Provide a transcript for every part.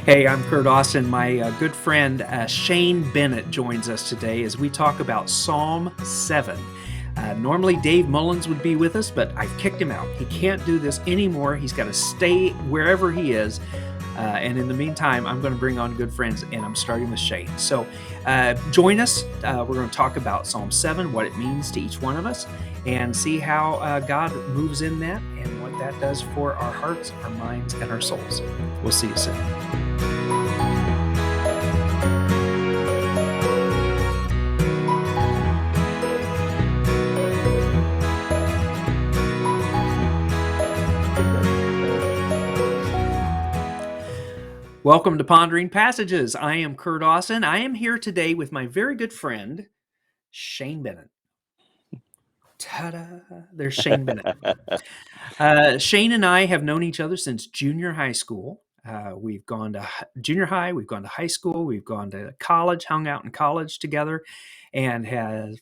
Hey, I'm Curt Austin. My good friend Shane Bennett joins us today as we talk about Psalm 7. Normally, Dave Mullins would be with us, but I've kicked him out. He can't do this anymore. He's got to stay wherever he is. And in the meantime, I'm going to bring on good friends, and I'm starting with Shane. So join us. We're going to talk about Psalm 7, what it means to each one of us, and see how God moves in that and what that does for our hearts, our minds, and our souls. We'll see you soon. Welcome to Pondering Passages. I am Curt Austin. I am here today with my very good friend, Shane Bennett. Ta-da! There's Shane Bennett. Shane and I have known each other since junior high school. We've gone to junior high, we've gone to high school, we've gone to college, hung out in college together, and have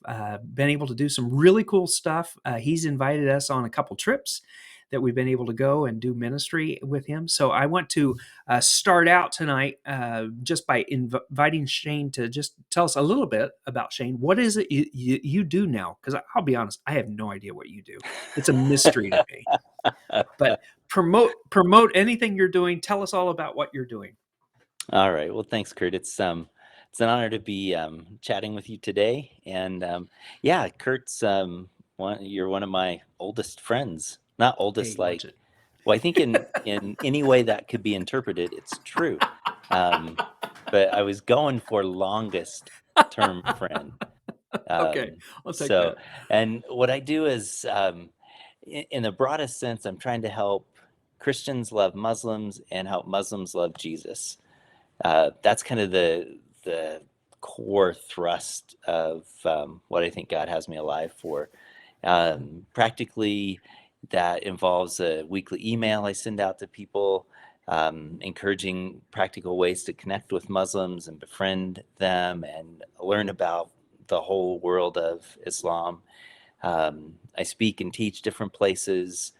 been able to do some really cool stuff. He's invited us on a couple trips that we've been able to go and do ministry with him. So I want to start out tonight just by inviting Shane to just tell us a little bit about Shane. What is it you do now? Because I'll be honest, I have no idea what you do. It's a mystery to me. But promote anything you're doing. Tell us all about what you're doing. All right. Well, thanks, Curt. It's an honor to be chatting with you today. And yeah, Kurt's you're one of my oldest friends. Not oldest, Hey, watch it. well, I think in any way that could be interpreted, it's true. But I was going for longest term friend. Okay, I'll take So, that. and what I do is, in the broadest sense, I'm trying to help Christians love Muslims and help Muslims love Jesus. That's kind of the core thrust of what I think God has me alive for. Practically, that involves a weekly email I send out to people, encouraging practical ways to connect with Muslims and befriend them and learn about the whole world of Islam. I speak and teach different places,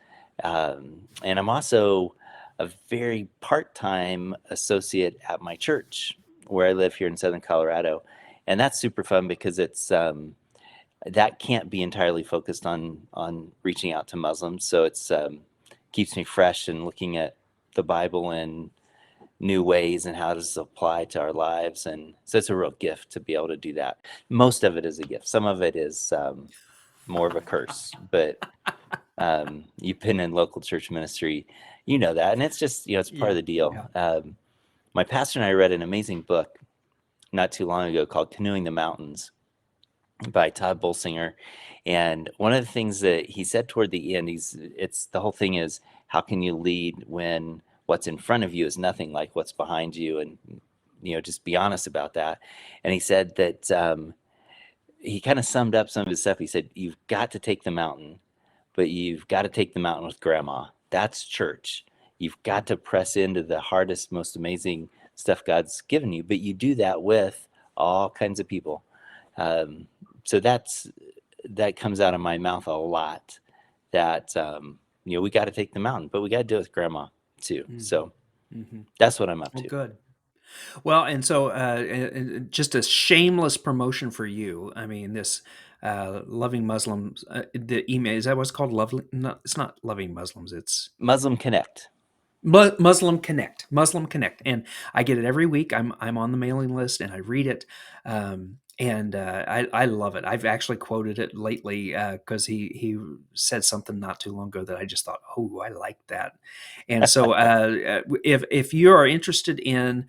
and I'm also a very part-time associate at my church where I live here in Southern Colorado. And that's super fun because it's that can't be entirely focused on reaching out to Muslims. So it's keeps me fresh and looking at the Bible in new ways and how does it apply to our lives. And so it's a real gift to be able to do that. Most of it is a gift. Some of it is more of a curse, but you've been in local church ministry, you know that, and it's just, it's part of the deal. My pastor and I read an amazing book not too long ago called Canoeing the Mountains by Todd Bolsinger, and one of the things that he said toward the end, the whole thing is, how can you lead when what's in front of you is nothing like what's behind you, and just be honest about that. And he said that he kind of summed up some of his stuff. He said, you've got to take the mountain, but you've got to take the mountain with grandma. That's church. You've got to press into the hardest, most amazing stuff God's given you, but you do that with all kinds of people. So that comes out of my mouth a lot, that we got to take the mountain, but we got to do it with grandma too. Mm-hmm. So that's what I'm up to. Good. Well, and so just a shameless promotion for you. I mean, this Loving Muslims, the email, is that what's called? No, it's not Loving Muslims. It's Muslim Connect. Muslim Connect. And I get it every week. I'm on the mailing list and I read it. And I love it. I've actually quoted it lately because he said something not too long ago that I just thought, oh, I like that. And so if you are interested in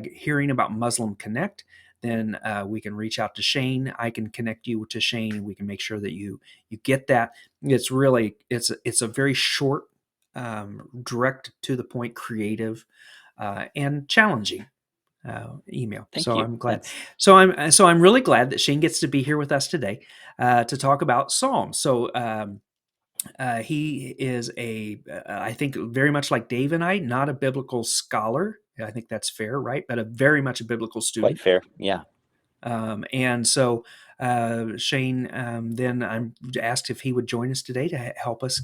hearing about Muslim Connect, then we can reach out to Shane. I can connect you to Shane. We can make sure that you get that. It's really it's a very short, direct to the point, creative, and challenging email. Thank so you. I'm glad. So I'm really glad that Shane gets to be here with us today to talk about Psalms. So he is I think very much like Dave and I, not a biblical scholar. I think that's fair, right? But very much a biblical student. Quite fair, yeah. And so Shane then I'm asked if he would join us today to help us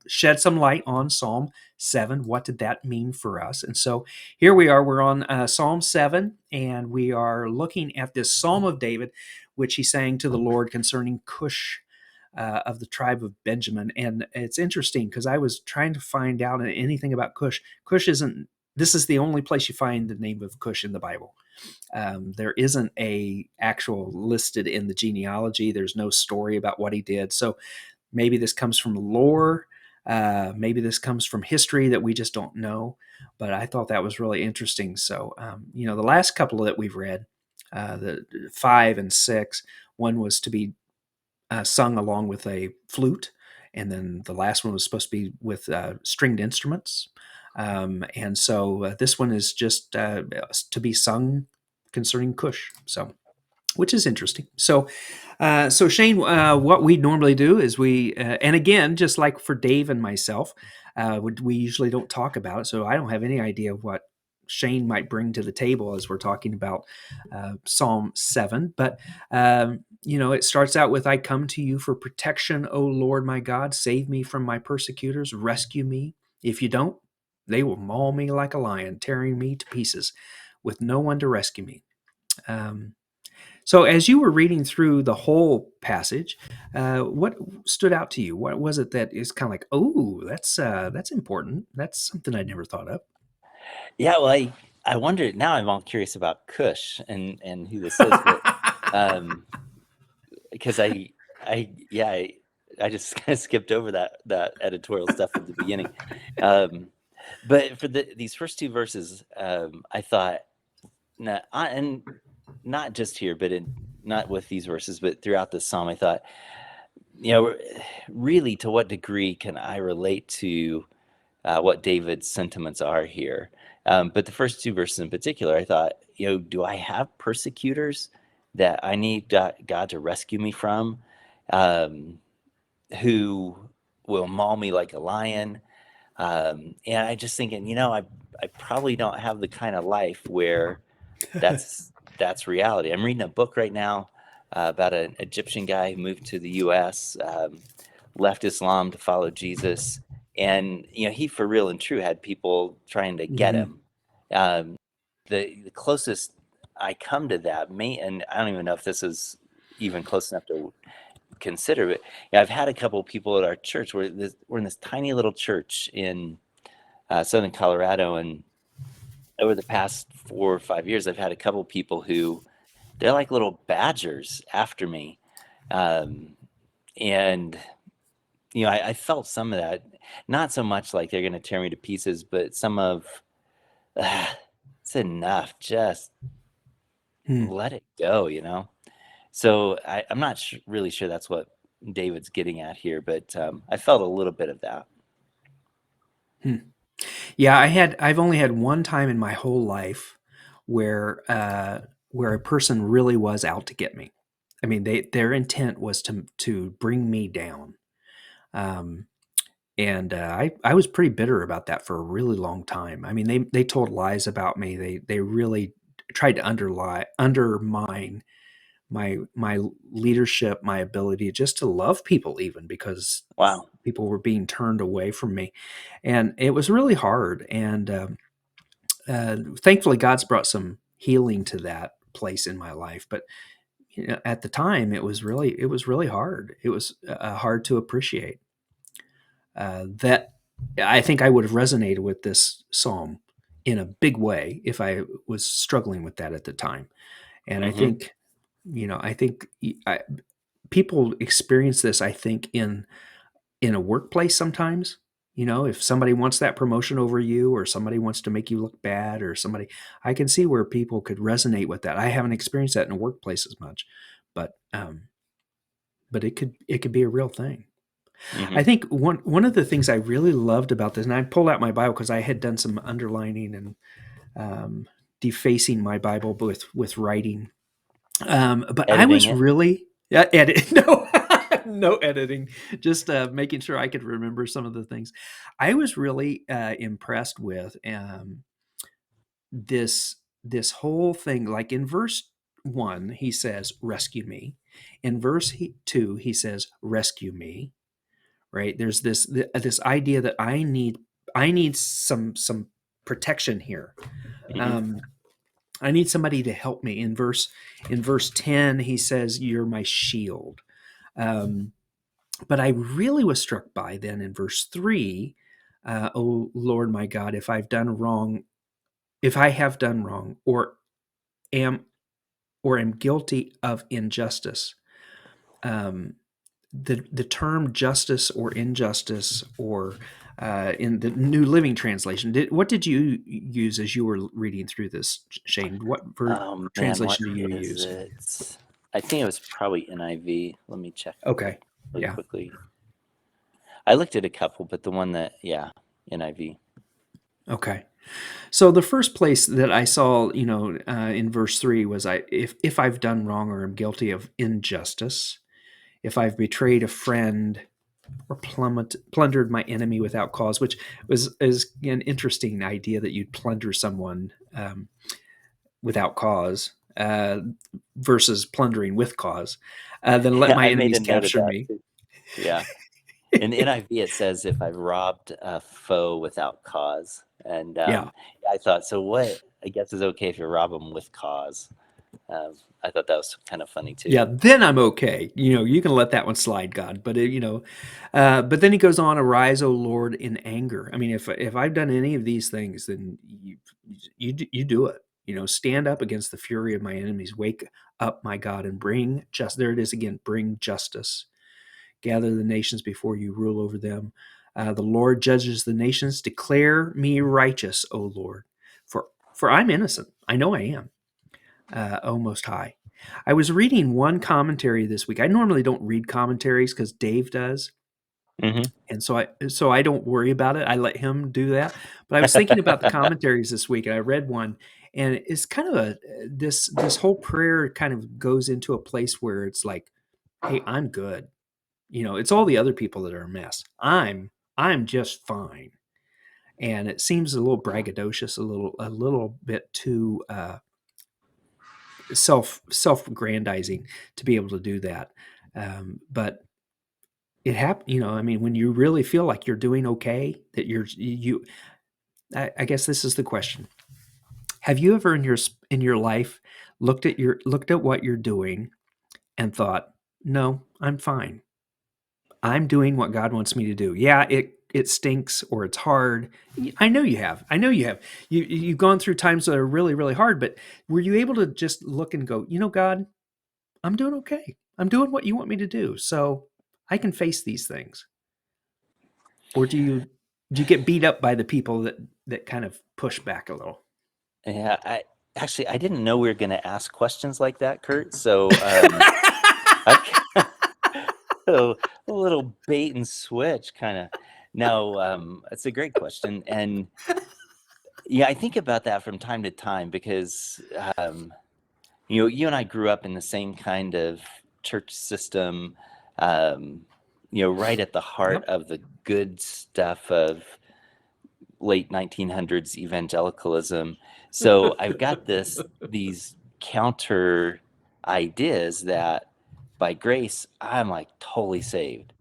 shed some light on Psalm 7. What did that mean for us? And so here we are. We're on Psalm 7, and we are looking at this Psalm of David, which he sang to the Lord concerning Cush. Of the tribe of Benjamin. And it's interesting because I was trying to find out anything about Cush. Cush isn't, this is the only place you find the name of Cush in the Bible. There isn't a actual listed in the genealogy. There's no story about what he did. So maybe this comes from lore. Maybe this comes from history that we just don't know. But I thought that was really interesting. So, the last couple that we've read, the 5 and 6, one was to be sung along with a flute, and then the last one was supposed to be with stringed instruments. And so this one is just to be sung concerning Cush. So, which is interesting. So, Shane, what we normally do is and again, just like for Dave and myself, we usually don't talk about it. So I don't have any idea what Shane might bring to the table as we're talking about Psalm 7. But, it starts out with, I come to you for protection, O Lord my God. Save me from my persecutors. Rescue me. If you don't, they will maul me like a lion, tearing me to pieces with no one to rescue me. So as you were reading through the whole passage, what stood out to you? What was it that is kind of like, oh, that's important. That's something I'd never thought of. Yeah, well, I wonder now. I'm all curious about Cush and who this is, but because I just kind of skipped over that editorial stuff at the beginning. But for these first two verses, I thought, and not just here, but not with these verses, but throughout the psalm, I thought, really, to what degree can I relate to what David's sentiments are here? But the first two verses in particular, I thought, do I have persecutors that I need God to rescue me from, who will maul me like a lion? And I just thinking, I probably don't have the kind of life where that's reality. I'm reading a book right now about an Egyptian guy who moved to the U.S., left Islam to follow Jesus, and he for real and true had people trying to get him. The closest I come to that, and I don't even know if this is even close enough to consider it. I've had a couple of people at our church. We're in this tiny little church in southern Colorado, and over the past 4 or 5 years, I've had a couple of people who they're like little badgers after me, and I felt some of that. Not so much like they're going to tear me to pieces, but some of it's enough. Just let it go, So I'm not really sure that's what David's getting at here, but I felt a little bit of that. Yeah, I've only had one time in my whole life where a person really was out to get me. I mean, their intent was to bring me down. And I was pretty bitter about that for a really long time. I mean, they told lies about me. They really tried to undermine my leadership, my ability just to love people, even because Wow. people were being turned away from me, and it was really hard. And thankfully, God's brought some healing to that place in my life. But at the time, it was really hard. It was hard to appreciate. That I think I would have resonated with this psalm in a big way if I was struggling with that at the time. And I think people experience this. I think in a workplace sometimes. If somebody wants that promotion over you, or somebody wants to make you look bad, or somebody, I can see where people could resonate with that. I haven't experienced that in a workplace as much, but it could be a real thing. I think one of the things I really loved about this, and I pulled out my Bible because I had done some underlining and defacing my Bible with writing. But I Editing was it. really edit no no editing, just making sure I could remember some of the things. I was really impressed with this whole thing. Like in verse 1, he says, rescue me. In verse 2, he says, rescue me. Right? There's this idea that I need some protection here. Hmm. I need somebody to help me. In verse 10, he says, "You're my shield." Um, but I really was struck by then in verse 3, "Oh Lord my God, if I have done wrong, am am guilty of injustice." Um, the term justice or injustice, or in the New Living Translation, what did you use as you were reading through this, Shane? What Oh man, what translation do you is use? it? I think it was probably NIV. Let me check Okay, really yeah, quickly. I looked at a couple, but the one that, yeah, NIV. okay. So the first place that I saw, in verse 3 was, if I've done wrong or am guilty of injustice, if I've betrayed a friend or plundered my enemy without cause, which is an interesting idea that you'd plunder someone without cause, versus plundering with cause. Then let Yeah, my I made enemies a note of capture that me. too. Yeah. In the NIV, it says, if I've robbed a foe without cause. And Yeah, I thought, so what? I guess it's okay if you rob them with cause. I thought that was kind of funny too. yeah. Then I'm okay. You can let that one slide, God. But but then he goes on, "Arise, O Lord, in anger." I mean, if I've done any of these things, then you do it. Stand up against the fury of my enemies. Wake up, my God, and bring just. There it is again. Bring justice. Gather the nations before you, rule over them. The Lord judges the nations. Declare me righteous, O Lord, for I'm innocent. I know I am. O Most High. I was reading one commentary this week. I normally don't read commentaries because Dave does, Hmm. and so I don't worry about it. I let him do that. But I was thinking about the commentaries this week, and I read one, and it's kind of this whole prayer kind of goes into a place where it's like, hey, I'm good. It's all the other people that are a mess. I'm just fine. And it seems a little braggadocious, a little bit too self-aggrandizing to be able to do that. But it happened. I mean, when you really feel like you're doing okay, that I guess this is the question: have you ever in your life looked at what you're doing and thought, "No, I'm fine. I'm doing what God wants me to do." Yeah, it stinks or it's hard. I know you have. I know you have. You've gone through times that are really, really hard, but were you able to just look and go, God, I'm doing okay. I'm doing what you want me to do. So I can face these things. Or do you get beat up by the people that kind of push back a little? Yeah, I didn't know we were going to ask questions like that, Kurt. So I so a little bait and switch kind of. No, it's a great question, and yeah, I think about that from time to time because you and I grew up in the same kind of church system, um, right at the heart Yep. of the good stuff of late 1900s evangelicalism. So I've got these counter ideas that by grace I'm like totally saved,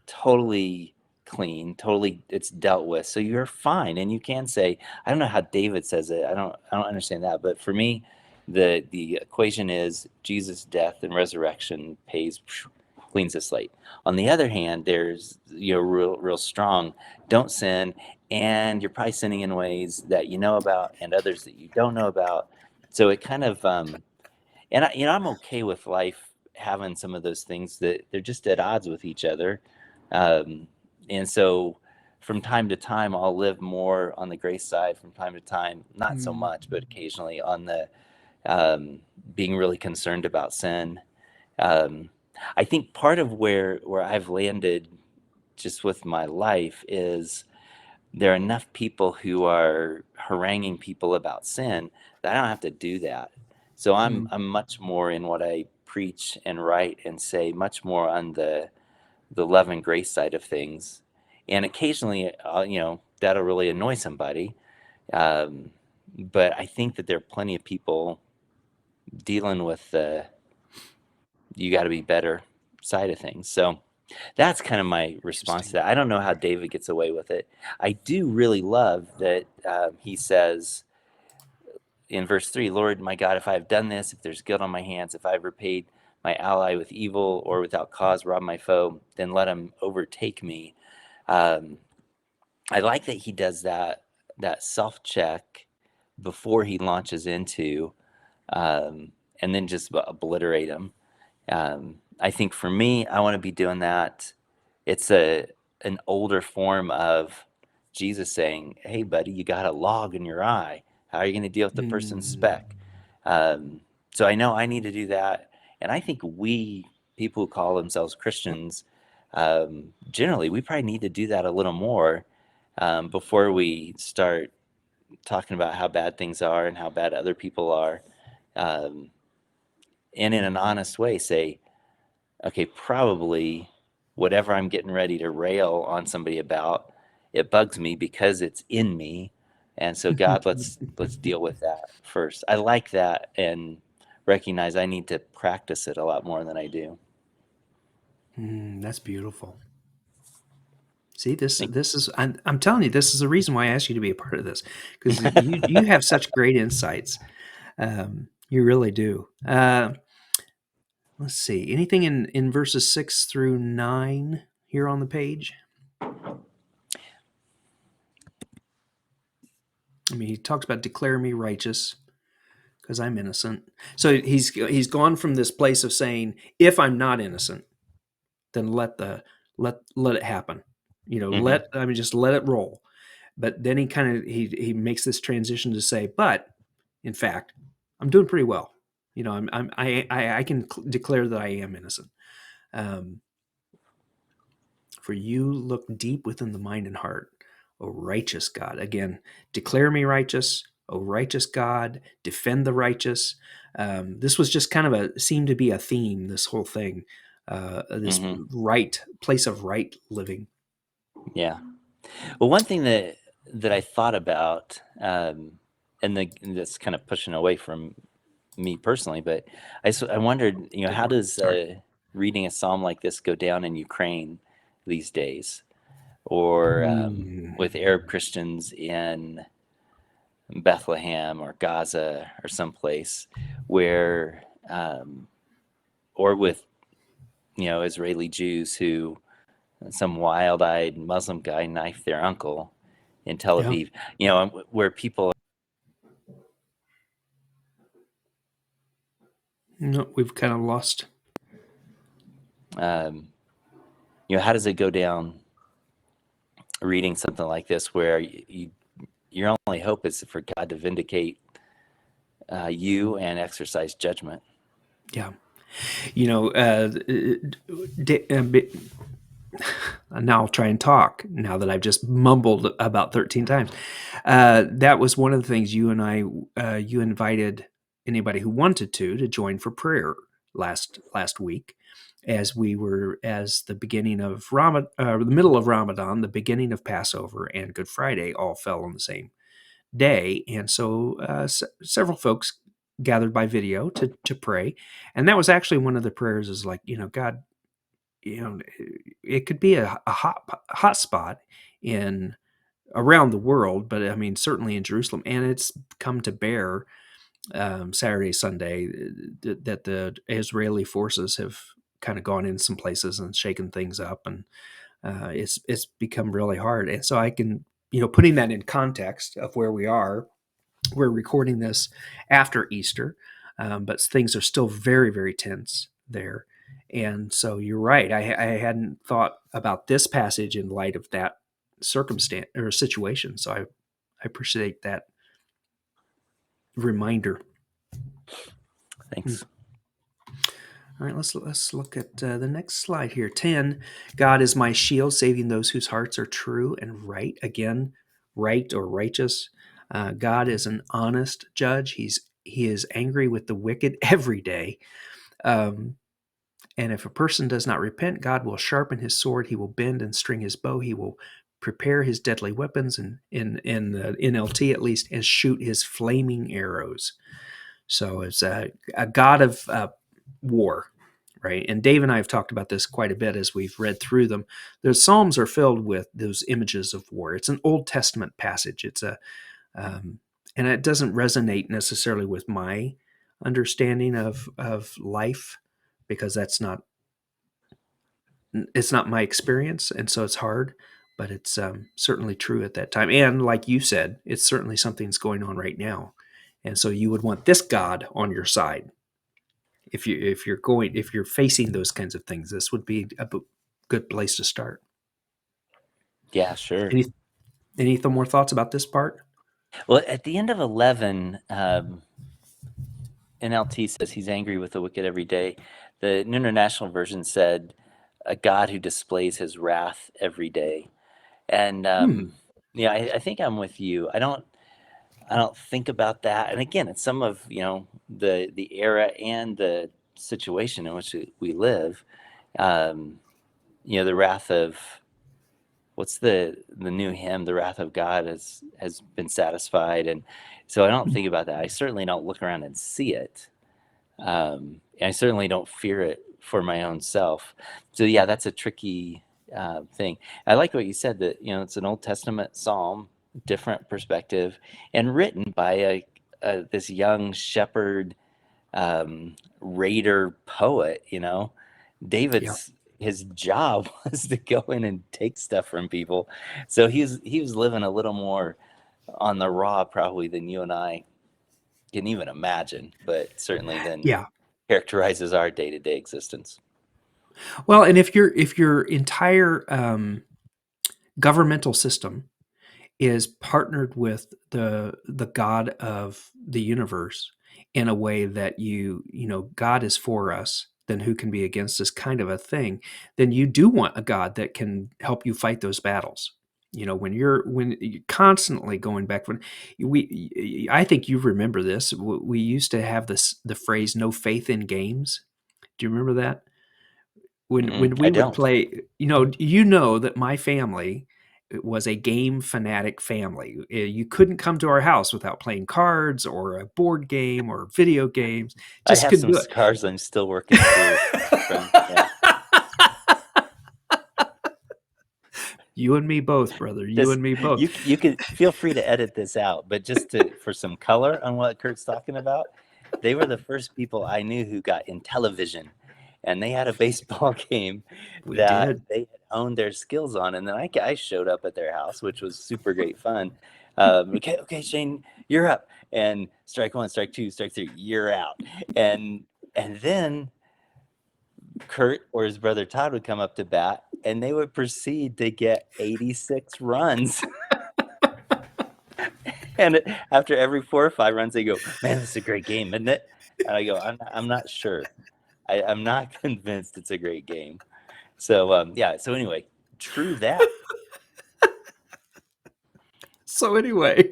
totally clean, totally it's dealt with. So you're fine, and you can say, I don't know how David says it. I don't understand that, but for me, the equation is Jesus' death and resurrection cleans the slate. On the other hand, there's real strong. Don't sin, and you're probably sinning in ways that you know about and others that you don't know about. So it kind of and I'm okay with life having some of those things that they're just at odds with each other. Um, and so from time to time, I'll live more on the grace side. From time to time, not so Mm, much, but occasionally on the um, being really concerned about sin. Um, I think part of where I've landed just with my life is there are enough people who are haranguing people about sin that I don't have to do that. So I'm mm, I'm much more in what I preach and write and say, much more on the love and grace side of things. And occasionally, that'll really annoy somebody. Um, but I think that there are plenty of people dealing with the you got to be better side of things. So that's kind of my response to Interesting. that. I don't know how David gets away with it. I do really love that he says in verse 3, Lord, my God, if I have done this, if there's guilt on my hands, if I've repaid my ally with evil or without cause rob my foe, then let him overtake me. Um, I like that he does that self check before he launches into and then just obliterate him. I think for me, I want to be doing that. It's an older form of Jesus saying, "Hey, buddy, you got a log in your eye. How are you going to deal with the person's Mm. speck?" Um, so I know I need to do that, and I think we people who call themselves Christians, generally, we probably need to do that a little more before we start talking about how bad things are and how bad other people are, um, and in an honest way, say, okay, probably whatever I'm getting ready to rail on somebody about, it bugs me because it's in me. And so God, let's deal with that first. I like that and recognize I need to practice it a lot more than I do. That's beautiful. See, this Think- this is I'm telling you, this is the reason why I asked you to be a part of this, because you have such great insights. You really do. Let's see. Anything in verses 6 through 9 here on the page? I mean, he talks about declare me righteous because I'm innocent. So he's gone from this place of saying, if I'm not innocent, then let it happen. Mhm. Just let it roll. But then he makes this transition to say, but in fact, I'm doing pretty well. I can declare that I am innocent. Um, For you look deep within the mind and heart, O righteous God. Again, declare me righteous, O righteous God, defend the righteous. This was just kind of seemed to be a theme, this whole thing, this Mhm. right place of right living. Yeah. Well, one thing that I thought about, and that's kind of pushing away from me personally, but I wondered, Go how for it. does Sorry. reading a psalm like this go down in Ukraine these days, or Mm, with Arab Christians in Bethlehem or Gaza or someplace where, or with Israeli Jews who some wild-eyed Muslim guy knifed their uncle in Tel yeah. Aviv, where people, No, we've kind of lost. um, how does it go down reading something like this where your only hope is for God to vindicate you and exercise judgment? Yeah. You know, now I'll try and talk now that I've just mumbled about 13 times. That was one of the things you invited anybody who wanted to join for prayer last week, as the beginning of the middle of Ramadan, the beginning of Passover, and Good Friday all fell on the same day, and so several folks gathered by video to pray, and that was actually one of the prayers is like, God, it could be a hot spot in around the world, but I mean certainly in Jerusalem, and it's come to bear Saturday, Sunday that the Israeli forces have kind of gone in some places and shaken things up, and it's become really hard. And so I can, putting that in context of where we are, we're recording this after Easter, but things are still very, very tense there. And so you're right. I hadn't thought about this passage in light of that circumstance or situation. So I appreciate that reminder. Hmm. Thanks. All right, let's look at the next slide here. 10. God is my shield, saving those whose hearts are true and right. Again, right or righteous. God is an honest judge. He is angry with the wicked every day. Um, and if a person does not repent, God will sharpen his sword. He will bend and string his bow. He will prepare his deadly weapons, and in the NLT at least, and shoot his flaming arrows. So it's a God of war, right? And Dave and I have talked about this quite a bit as we've read through them. The Psalms are filled with those images of war. It's an Old Testament passage. It's a and it doesn't resonate necessarily with my understanding of life, because it's not my experience, and so it's hard. But it's certainly true at that time, and like you said, it's certainly something's going on right now, and so you would want this God on your side if you're facing those kinds of things. This would be a good place to start. Yeah, sure. Any more thoughts about this part? Well, at the end of 11, NLT says he's angry with the wicked every day. The New International Version said, a God who displays his wrath every day. And yeah, I think I'm with you. I don't think about that. And again, it's some of, the era and the situation in which we live. The wrath of, what's the new hymn? The wrath of God has been satisfied. And so I don't think about that. I certainly don't look around and see it. And I certainly don't fear it for my own self. So yeah, that's a tricky thing. I like what you said, that it's an Old Testament psalm, different perspective, and written by this young shepherd, raider poet. Yeah. His job was to go in and take stuff from people, so he was living a little more on the raw probably than you and I can even imagine, but certainly then Yeah. characterizes our day-to-day existence. Well, and if your entire governmental system is partnered with the God of the universe in a way that God is for us, then who can be against us, kind of a thing, then you do want a God that can help you fight those battles. When you're constantly going back, I think you remember this. We used to have the phrase "no faith in games." Do you remember that? When we I would don't. play, that my family was a game fanatic family. You couldn't come to our house without playing cards or a board game or video games. I Just have couldn't some do it. scars I'm still working through from, yeah. You and me both, brother. You Just and me both. you could feel free to edit this out, but just for some color on what Kurt's talking about, they were the first people I knew who got in television, and they had a baseball game We that did. they had honed their skills on, and then I showed up at their house, which was super great fun. Okay, Shane, you're up, and strike one, strike two, strike three, you're out, and then Kurt or his brother Todd would come up to bat, and they would proceed to get 86 runs. And after every 4 or 5 runs, they go, "Man, this is a great game, isn't it?" And I go, "I'm not sure. I'm not convinced it's a great game." So yeah. So anyway, true that. So anyway,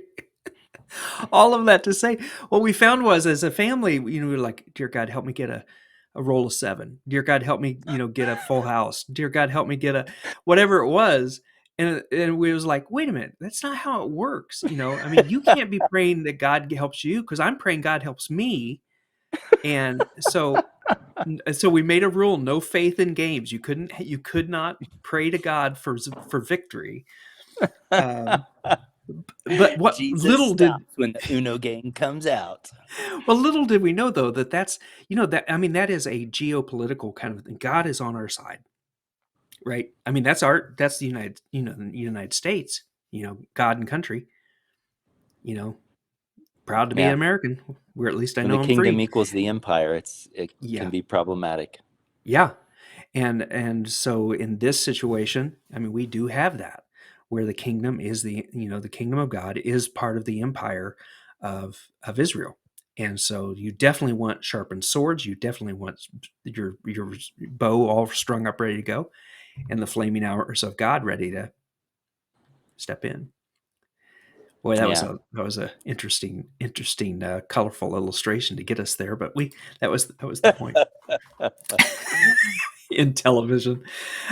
all of that to say, what we found was, as a family, we were like, "Dear God, help me get a roll of 7. Dear God, help me, get a full house. Dear God, help me get a," whatever it was. And we was like, wait a minute, that's not how it works. I mean, you can't be praying that God helps you, because I'm praying God helps me. And so we made a rule: no faith in games. You could not pray to God for victory. Um, but what Jesus little did stops when the Uno game comes out. well, little did we know, though, that's that, I mean, that is a geopolitical kind of thing. God is on our side, right? I mean, that's the United States, God and country, you know, proud to be an Yeah. American, where at least I When the know I'm kingdom free. equals the empire, it Yeah, can be problematic. yeah. And so in this situation, I mean, we do have that, where the kingdom is the kingdom of God is part of the empire of Israel. And so you definitely want sharpened swords. You definitely want your bow all strung up, ready to go, and the flaming arrows of God ready to step in. Boy, Yeah. that was a interesting, colorful illustration to get us there. But that was the point. In television.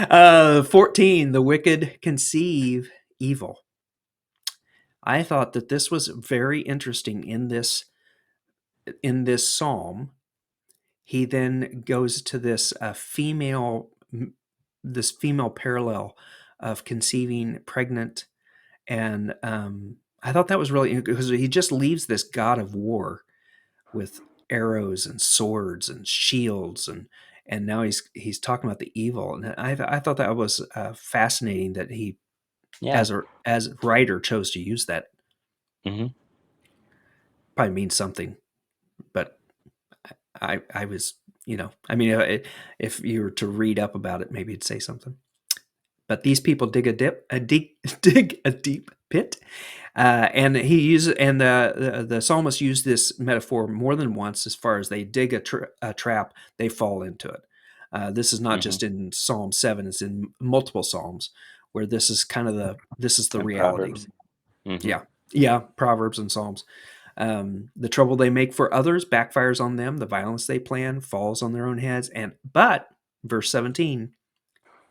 14, the wicked conceive evil. I thought that this was very interesting in this in this psalm, he then goes to this female parallel of conceiving pregnant. And I thought that was really, because he just leaves this god of war with arrows and swords and shields, and now he's talking about the evil. And I thought that was fascinating that he, Yeah. as a writer, chose to use that. hmm Probably means something, but I was, I mean, if you were to read up about it, maybe it'd say something. But these people dig a deep pit, and the psalmist used this metaphor more than once. As far as they dig a trap, they fall into it. This is not just in Psalm 7; it's in multiple psalms where this is kind of the And reality. Proverbs. Mhm. Yeah, Proverbs and Psalms. The trouble they make for others backfires on them. The violence they plan falls on their own heads. But verse 17,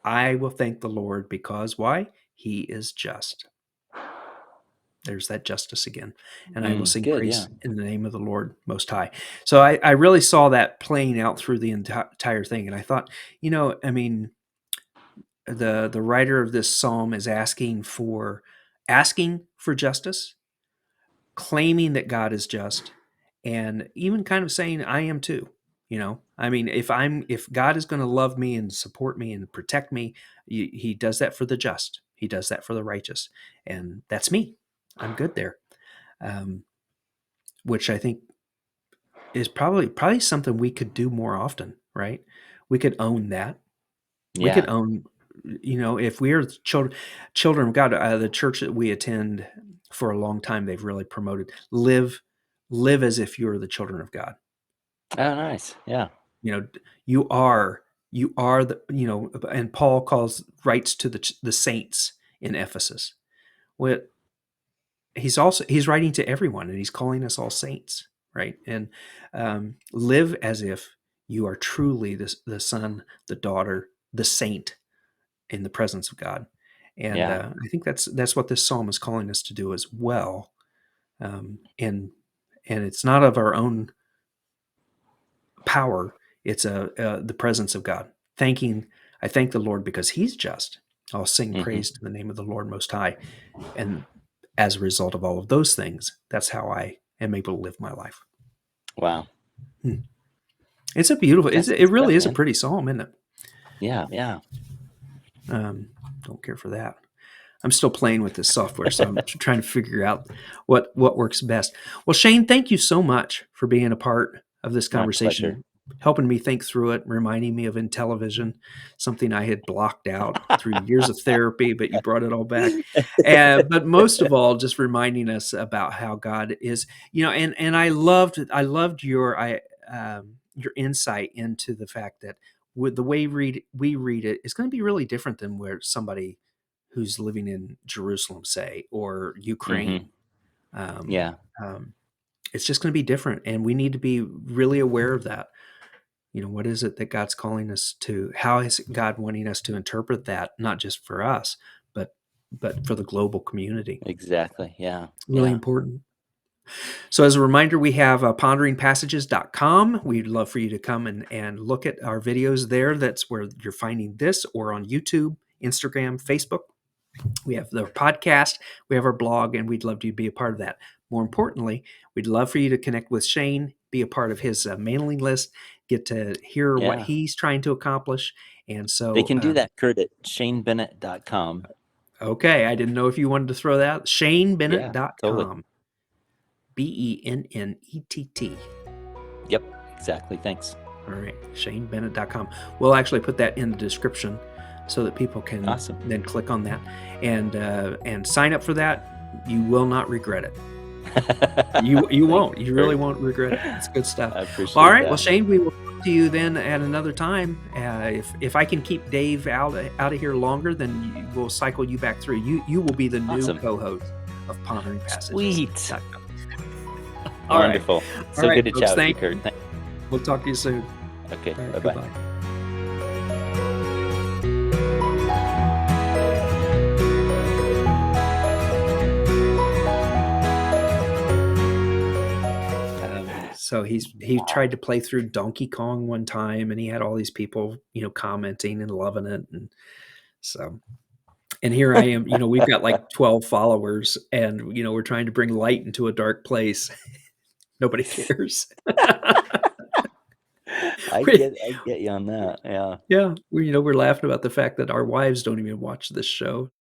I will thank the Lord because why? He is just. There's that justice again. And I will sing Good, praise yeah. in the name of the Lord Most High. So I really saw that playing out through the entire thing. And I thought, I mean, the writer of this psalm is asking for justice, claiming that God is just, and even kind of saying, I am too. I mean, if God is going to love me and support me and protect me, he does that for the just. He does that for the righteous. And that's me. I'm good there. Which I think is probably something we could do more often, right? We could own that. We could Yeah. own, if we are children of God, the church that we attend for a long time, they've really promoted live as if you are the children of God. Oh, nice. Yeah. You are the, and Paul writes to the saints in Ephesus. Well, he's writing to everyone, and he's calling us all saints, right? And live as if you are truly the son, the daughter, the saint in the presence of God. And Yeah. I think that's what this psalm is calling us to do as well. And it's not of our own power; it's the presence of God. I thank the Lord because He's just. I'll sing praise to the name of the Lord Most High, and as a result of all of those things, that's how I am able to live my life. Wow. It's a beautiful. That's It good really stuff, is a man. pretty psalm, isn't it? Yeah. Yeah. Don't care for that. I'm still playing with this software, so I'm trying to figure out what works best. Well, Shane, thank you so much for being a part of this My pleasure. conversation, helping me think through it, reminding me of Intellivision, something I had blocked out through years of therapy, but you brought it all back. But most of all, just reminding us about how God is, and I loved your insight into the fact that with the way we read it, it's going to be really different than where somebody who's living in Jerusalem, say, or Ukraine. Yeah. It's just going to be different, and we need to be really aware of that. What is it that God's calling us to? How is God wanting us to interpret that, not just for us, but for the global community? Exactly. Yeah. Really important. So as a reminder, we have ponderingpassages.com. We'd love for you to come and look at our videos there. That's where you're finding this, or on YouTube, Instagram, Facebook. We have the podcast, we have our blog, and we'd love to be a part of that. More importantly, we'd love for you to connect with Shane, be a part of his mailing list, get to hear what he's trying to accomplish. And so they can do that, Curt, at shanebennett.com. Okay, I didn't know if you wanted to throw that out. ShaneBennett.com. Yeah, totally. BENNETT. Yep, exactly. Thanks. All right, ShaneBennett.com. We'll actually put that in the description so that people can then click on that and sign up for that. You will not regret it. You won't. You really won't regret it. It's good stuff. I appreciate All right. that. Well, Shane, we will talk to you then at another time. If I can keep Dave out of here longer, then we'll cycle you back through. You will be the new co-host of Pondering Passages. Sweet. Wonderful. Right. So good to chat with you, Curt. We'll talk to you soon. Okay. Right, bye-bye. Goodbye. So he tried to play through Donkey Kong one time, and he had all these people, commenting and loving it, and so. And here I am, we've got like 12 followers, and we're trying to bring light into a dark place. Nobody cares. I get you on that. Yeah. Yeah, we're laughing about the fact that our wives don't even watch this show.